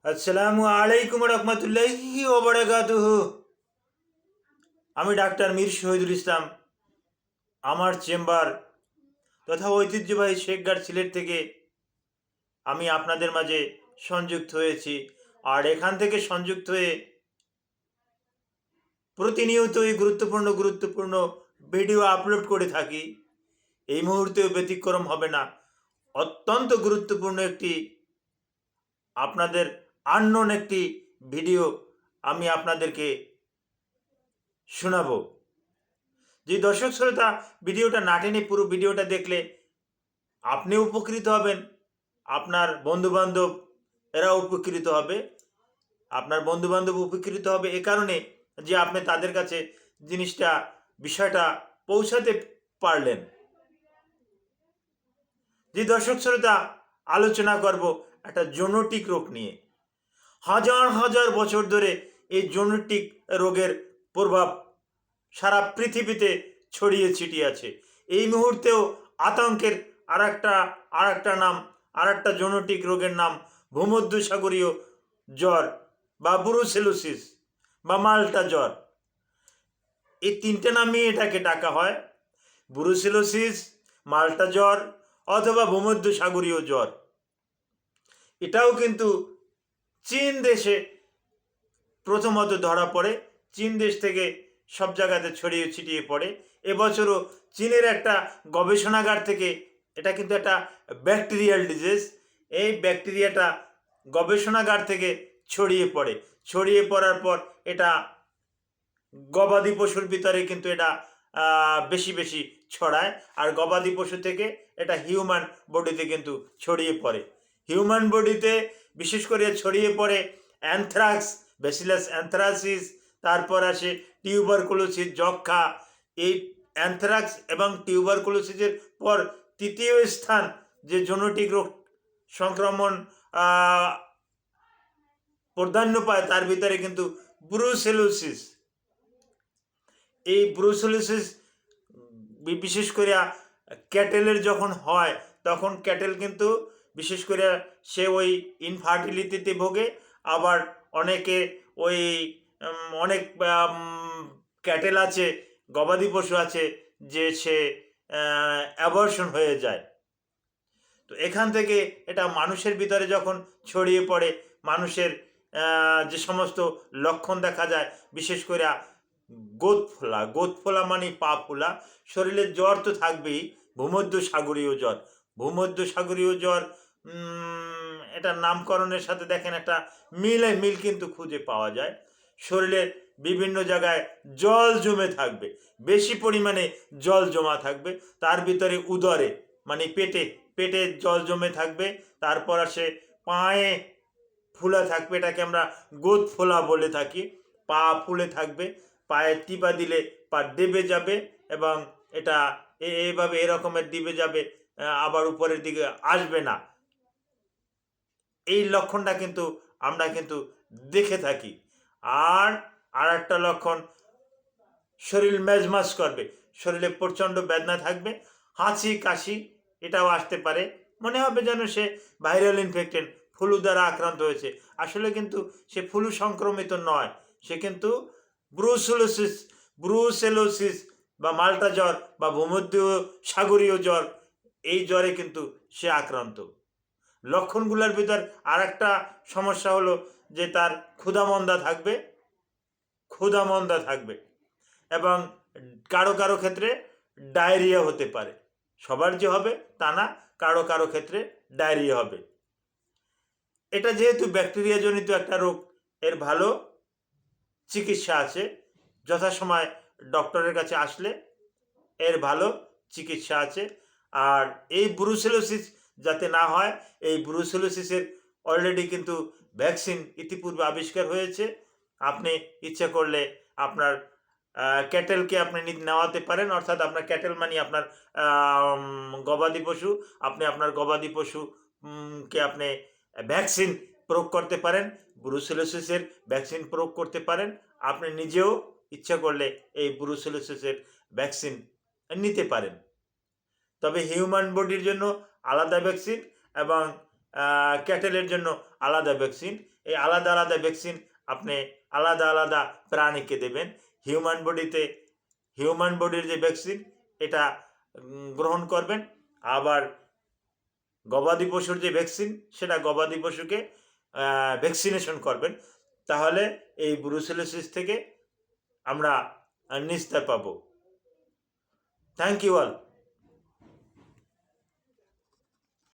আসসালামু আলাইকুম রহমতুল্লাহি ওয়া বারাকাতুহু। আমি ডাক্তার মীর শহীদুল ইসলাম। আমার চেম্বার তথা ঐতিহ্যবাহী শেখগার সিলেট থেকে আমি আপনাদের মাঝে সংযুক্ত হয়েছি। আর এখান থেকে সংযুক্ত হয়ে প্রতিনিয়তই গুরুত্বপূর্ণ ভিডিও আপলোড করে থাকি। এই মুহূর্তেও ব্যতিক্রম হবে না। অত্যন্ত গুরুত্বপূর্ণ একটি আপনাদের আননোন একটি ভিডিও আমি আপনাদেরকে শোনাবো। যে দর্শক শ্রোতা ভিডিওটা না টেনে পুরো ভিডিওটা দেখলে আপনি উপকৃত হবেন, আপনার বন্ধুবান্ধব এরাও উপকৃত হবে। আপনার বন্ধুবান্ধব উপকৃত হবে এ কারণে যে আপনি তাদের কাছে বিষয়টা পৌঁছাতে পারলেন। যে দর্শক শ্রোতা আলোচনা করব একটা জেনেটিক রোগ নিয়ে। হাজার হাজার বছর ধরে এই জেনেটিক রোগের প্রভাব সারা পৃথিবীতে ছড়িয়ে ছিটিয়ে আছে। এই মুহূর্তেও আতঙ্কের আর একটা নাম, আর একটা জেনেটিক রোগের নাম ভূমধ্যসাগরীয় জ্বর বা ব্রুসেলোসিস বা মাল্টা জ্বর। এই তিনটে নামে এটাকে ডাকা হয়, ব্রুসেলোসিস, মাল্টা জ্বর অথবা ভূমধ্যসাগরীয় জ্বর। এটাও কিন্তু চীন দেশে প্রথমত ধরা পড়ে, চীন দেশ থেকে সব জায়গাতে ছড়িয়ে ছিটিয়ে পড়ে। এবছরও চীনের একটা গবেষণাগার থেকে, এটা কিন্তু একটা ব্যাকটেরিয়াল ডিজিজ, এই ব্যাকটেরিয়াটা গবেষণাগার থেকে ছড়িয়ে পড়ার পর এটা গবাদি পশুর ভিতরে কিন্তু এটা বেশি বেশি ছড়ায়। আর গবাদি পশু থেকে এটা হিউম্যান বডিতে কিন্তু ছড়িয়ে পড়ে। হিউম্যান বডিতে বিশেষ করে ছড়িয়ে পড়ে অ্যানথ্রাক্স, ব্যাসিলাস অ্যানথ্রাসিস, তারপর আসে টিউবারকুলোসিস, যক্ষা। এই অ্যানথ্রাক্স এবং টিউবারকুলোসিসের পর তৃতীয় স্থান যে জেনেটিক রোগ সংক্রমণ প্রাধান্য পায় তার ভিতরে কিন্তু ব্রুসেলোসিস। এই ব্রুসেলোসিস বিশেষ করে ক্যাটেলের যখন হয় তখন ক্যাটেল কিন্তু বিশেষ করে সে ওই ইনফার্টিলিটিতে ভোগে। আবার অনেকে ওই অনেক ক্যাটেল আছে, গবাদি পশু আছে যে সে অ্যাবর্শন হয়ে যায়। তো এখান থেকে এটা মানুষের ভিতরে যখন ছড়িয়ে পড়ে, মানুষের যে সমস্ত লক্ষণ দেখা যায়, বিশেষ করে গোদ ফোলা মানে পা ফোলা, শরীরের জ্বর তো থাকবেই, ভূমধ্যসাগরীয় জ্বর। ভূমধ্যসাগরীয় জ্বর এটার নামকরণের সাথে দেখেন একটা মিল কিন্তু খুঁজে পাওয়া যায়। শরীরের বিভিন্ন জায়গায় জল জমে থাকবে, বেশি পরিমাণে জল জমা থাকবে, তার ভিতরে উদরে মানে পেটে জল জমে থাকবে। তারপর আসে পায়ে ফুলা থাকবে, এটাকে আমরা গোদ ফোলা বলে থাকি। পা ফুলে থাকবে, পায়ে টিপা দিলে পা দেবে যাবে এবং এটা এইভাবে এরকমের দিবে যাবে, আবার উপরের দিকে আসবে না। এই লক্ষণটা কিন্তু আমরা কিন্তু দেখে থাকি। আর একটা লক্ষণ, শরীর মেজমাজ করবে, শরীরে প্রচণ্ড বেদনা থাকবে, হাঁচি কাশি এটাও আসতে পারে, মনে হবে যেন সে ভাইরাল ইনফেক্টেড, ফ্লু দ্বারা আক্রান্ত হয়েছে। আসলে কিন্তু সে ফ্লু সংক্রমিত নয়, সে কিন্তু ব্রুসেলোসিস বা মাল্টা জ্বর বা ভূমধ্যসাগরীয় জ্বর, এই জ্বরে কিন্তু সে আক্রান্ত। লক্ষণগুলোর ভিতর আর একটা সমস্যা হলো যে তার ক্ষুধামন্দা থাকবে এবং কারো ক্ষেত্রে ডায়রিয়া হতে পারে। সবার যে হবে তা না, কারো ক্ষেত্রে ডায়রিয়া হবে। এটা যেহেতু ব্যাকটেরিয়া জনিত একটা রোগ, এর ভালো চিকিৎসা আছে। যথাসময় ডক্টরের কাছে আসলে এর ভালো চিকিৎসা আছে। আর এই ব্রুসেলোসিস যাতে না হয়, এই ব্রুসেলোসিসের অলরেডি কিন্তু ভ্যাকসিন ইতিপূর্বে আবিষ্কার হয়েছে। আপনি ইচ্ছে করলে আপনার ক্যাটেলকে আপনি নেওয়াতে পারেন, অর্থাৎ আপনার ক্যাটেল মানে আপনার গবাদি পশু, আপনি আপনার গবাদি পশুকে আপনি ভ্যাকসিন প্রয়োগ করতে পারেন, ব্রুসেলোসিসের ভ্যাকসিন প্রয়োগ করতে পারেন। আপনি নিজেও ইচ্ছা করলে এই ব্রুসেলোসিসের ভ্যাকসিন নিতে পারেন। তবে হিউম্যান বডির জন্য আলাদা ভ্যাকসিন এবং ক্যাটেলের জন্য আলাদা ভ্যাকসিন। এই আলাদা আলাদা ভ্যাকসিন আপনি আলাদা আলাদা প্রাণীকে দেবেন। হিউম্যান বডির যে ভ্যাকসিন এটা গ্রহণ করবেন। আবার গবাদি পশুর যে ভ্যাকসিন সেটা গবাদি পশুকে ভ্যাকসিনেশন করবেন। তাহলে এই ব্রুসেলোসিস থেকে আমরা নিস্তার পাবো। Thank you all.